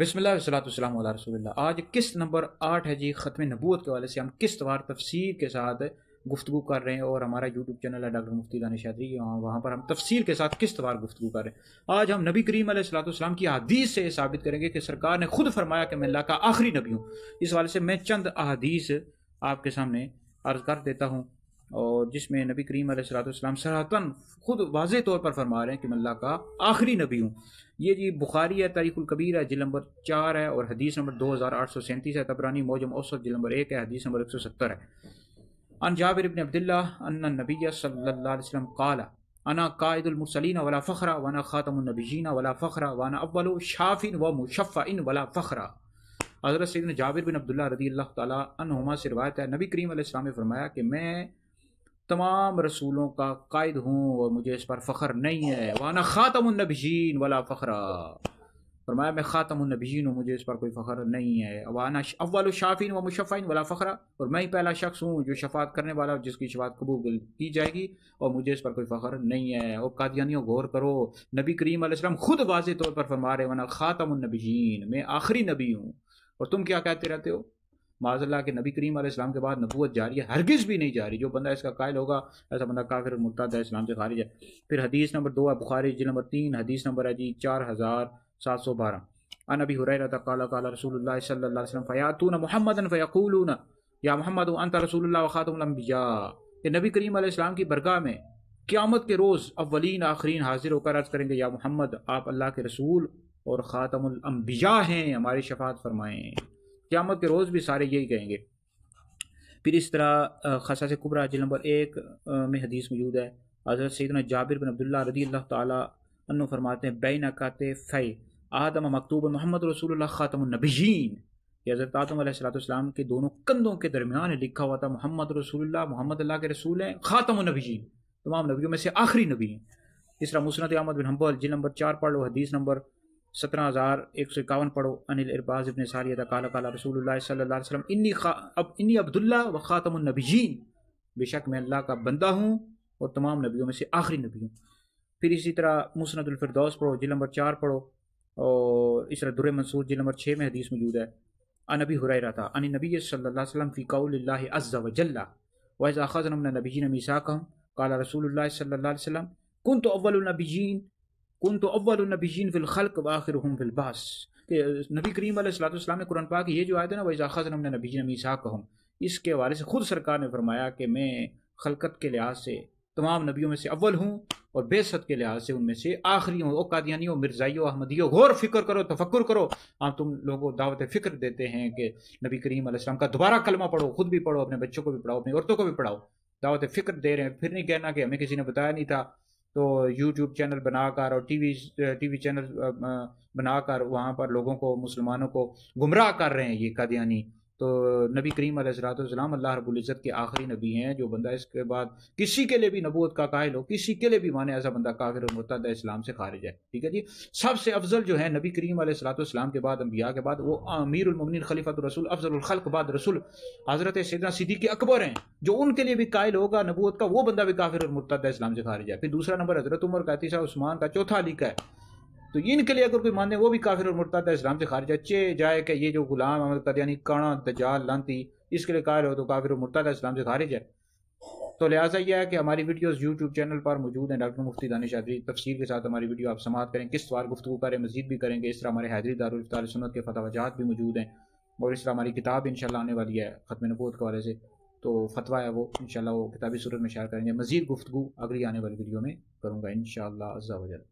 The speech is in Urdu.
بسم اللہ والصلاۃ والسلام علی رسول اللہ۔ آج قسط نمبر 8 ہے جی، ختم نبوت کے حوالے سے ہم قسط وار تفسیر کے ساتھ گفتگو کر رہے ہیں، اور ہمارا یوٹیوب چینل ہے ڈاکٹر مفتی دانش شادری، وہاں پر ہم تفسیر کے ساتھ قسط وار گفتگو کر رہے ہیں۔ آج ہم نبی کریم علیہ الصلوۃ والسلام کی احادیث سے ثابت کریں گے کہ سرکار نے خود فرمایا کہ میں اللہ کا آخری نبی ہوں۔ اس حوالے سے میں چند احادیث آپ کے سامنے عرض کر دیتا ہوں، اور جس میں نبی کریم علیہ الصلوۃ والسلام صراحتاً خود واضح طور پر فرما رہے ہیں کہ میں اللہ کا آخری نبی ہوں۔ یہ جی بخاری ہے، تاریخ الکبیر ہے، جلد نمبر 4 ہے، اور حدیث نمبر 2837 ہے۔ طبرانی معجم اوسط جلد نمبر 1 ہے، حدیث نمبر 170 ہے۔ عن جابر بن عبداللہ ان النبی صلی اللہ علیہ وسلم قال انا قائد المرسلین ولا فخر وانا خاتم النبیین ولا فخر وانا اول شاف و مشفع ولا فخر۔ حضرت سیدنا جابر بن عبداللہ رضی اللہ تعالی عنہما سے روایت ہے، نبی کریم علیہ السلام نے فرمایا کہ میں تمام رسولوں کا قائد ہوں اور مجھے اس پر فخر نہیں ہے۔ وانا خاتم النبیین ولا فخر، فرمایا میں خاتم النبیین ہوں، مجھے اس پر کوئی فخر نہیں ہے۔ وانا اول شافین و مشفعین ولا فخر، اور میں ہی پہلا شخص ہوں جو شفاعت کرنے والا، جس کی شفاعت قبول کی جائے گی، اور مجھے اس پر کوئی فخر نہیں ہے۔ اور قادیانیوں غور کرو، نبی کریم علیہ السلام خود واضح طور پر فرما رہے وانا خاتم النبیین، میں آخری نبی ہوں، اور تم کیا کہتے رہتے ہو؟ معاذ اللہ کہ نبی کریم علیہ السلام کے بعد نبوت جاری ہے، ہرگز بھی نہیں جاری۔ جو بندہ اس کا قائل ہوگا ایسا بندہ کافر مرتد ہے، اسلام سے خارج ہے۔ پھر حدیث نمبر 2 ہے، بخاری جلد نمبر 3، حدیث نمبر ہے جی 4712۔ عن ابی ہریرہ قال قال رسول اللہ صلی اللہ علیہ وسلم فیاتون محمدا فیقولون یا محمد انت رسول اللہ وخاتم الانبیاء، کہ نبی کریم علیہ السلام کی برگاہ میں قیامت کے روز اولین آخرین حاضر ہو کر عرض کریں گے یا محمد، آپ اللہ کے رسول اور خاتم الانبیاء ہیں، ہماری شفاعت فرمائیں۔ قیامت کے روز بھی سارے یہی کہیں گے۔ پھر اس طرح خصائص کبریٰ جلد نمبر 1 میں حدیث موجود ہے۔ حضرت سیدنا جابر بن عبداللہ رضی اللہ تعالی عنہ فرماتے ہیں بین کتفی آدم مکتوب محمد رسول اللہ خاتم النبیین، کہ حضرت آدم علیہ السلام کے دونوں کندھوں کے درمیان لکھا ہوا تھا محمد رسول اللہ، محمد اللہ کے رسول ہیں، خاتم النبیین، تمام نبیوں میں سے آخری نبی ہیں۔ اس طرح مسند احمد بن حنبل جلد نمبر 4 پڑھ لو، حدیث نمبر 17151 پڑھو۔ ان الارباز ابن ساریہ قال قال رسول اللہ صلی اللہ علیہ وسلم انی عبداللہ و خاتم النبیین، بے شک میں اللہ کا بندہ ہوں اور تمام نبیوں میں سے آخری نبی ہوں۔ پھر اسی طرح مسند الفردوس پڑھو، جلد نمبر 4 پڑھو، اور اس طرح در منصور جلد نمبر 6 میں حدیث موجود ہے۔ عن ابی ہریرہ عن النبی صلی اللہ علیہ وسلم فی قول اللہ عز وجل وَإِذْ أَخَذْنَا مِنَ النَّبِيِّينَ مِيثَاقَهُمْ قال رسول اللہ صلی اللہ علیہ وسلم كنت اول النبیین فی الخلق وآخرهم فی البعث، کہ نبی کریم علیہ السلام نے قرآن پاک یہ جو آیت ہے نا وَإِذْ أَخَذْنَا مِنَ النَّبِيِّينَ مِيثَاقَهُمْ، اس کے حوالے سے خود سرکار نے فرمایا کہ میں خلقت کے لحاظ سے تمام نبیوں میں سے اول ہوں، اور بعثت کے لحاظ سے ان میں سے آخری ہوں۔ او قادیانیوں، مرزائیوں، احمدیوں، غور فکر کرو، تفکر کرو۔ ہم تم لوگوں دعوت فکر دیتے ہیں کہ نبی کریم علیہ السلام کا دوبارہ کلمہ پڑھو، خود بھی پڑھو، اپنے بچوں کو بھی پڑھاؤ، اپنی عورتوں کو بھی پڑھاؤ، دعوت فکر دے رہے ہیں۔ پھر نہیں کہنا کہ ہمیں کسی نے بتایا نہیں تھا، تو یوٹیوب چینل بنا کر اور ٹی وی چینل بنا کر وہاں پر لوگوں کو، مسلمانوں کو گمراہ کر رہے ہیں یہ قادیانی۔ تو نبی کریم علیہ السلام اللہ رب العزت کے آخری نبی ہیں۔ جو بندہ اس کے بعد کسی کے لیے بھی نبوت کا قائل ہو، کسی کے لیے بھی مانے، ایسا بندہ کافر اور مرتد ہے، اسلام سے خارج ہے۔ ٹھیک ہے جی۔ سب سے افضل جو ہے نبی کریم علیہ السلام کے بعد، انبیاء کے بعد، وہ امیر المومنین خلیفۃ الرسول افضل الخلق بعد رسول حضرت سیدنا صدیق اکبر ہیں۔ جو ان کے لیے بھی قائل ہوگا نبوت کا، وہ بندہ بھی کافر اور مرتد ہے، اسلام سے خارج ہے۔ پھر دوسرا نمبر حضرت عمر کا، تیسرا عثمان کا، چوتھا علی کا ہے۔ تو ان کے لیے اگر کوئی مانے وہ بھی کافر اور مرتد ہے، اسلام سے خارج ہے۔ چے جائے کہ یہ جو غلام احمد قادیانی کانا دجال لانتی اس کے لیے قائل ہو تو کافر اور مرتد ہے، اسلام سے خارج ہے۔ تو لہٰذا یہ ہے کہ ہماری ویڈیوز یوٹیوب چینل پر موجود ہیں، ڈاکٹر مفتی دانش شادری تفسیر کے ساتھ ہماری ویڈیو آپ سماعت کریں، قسط وار گفتگو کریں، مزید بھی کریں گے۔ اس طرح ہمارے حیدری دارالفتاء سنت کے فتح وجات بھی موجود ہیں، اور اس طرح ہماری کتاب انشاءاللہ آنے والی ہے ختم نبوت کے حوالے سے، تو فتویٰ ہے وہ انشاءاللہ وہ کتابی صورت میں شیئر کریں گے۔ مزید گفتگو اگلی آنے والی ویڈیو میں کروں گا انشاءاللہ عز و جل۔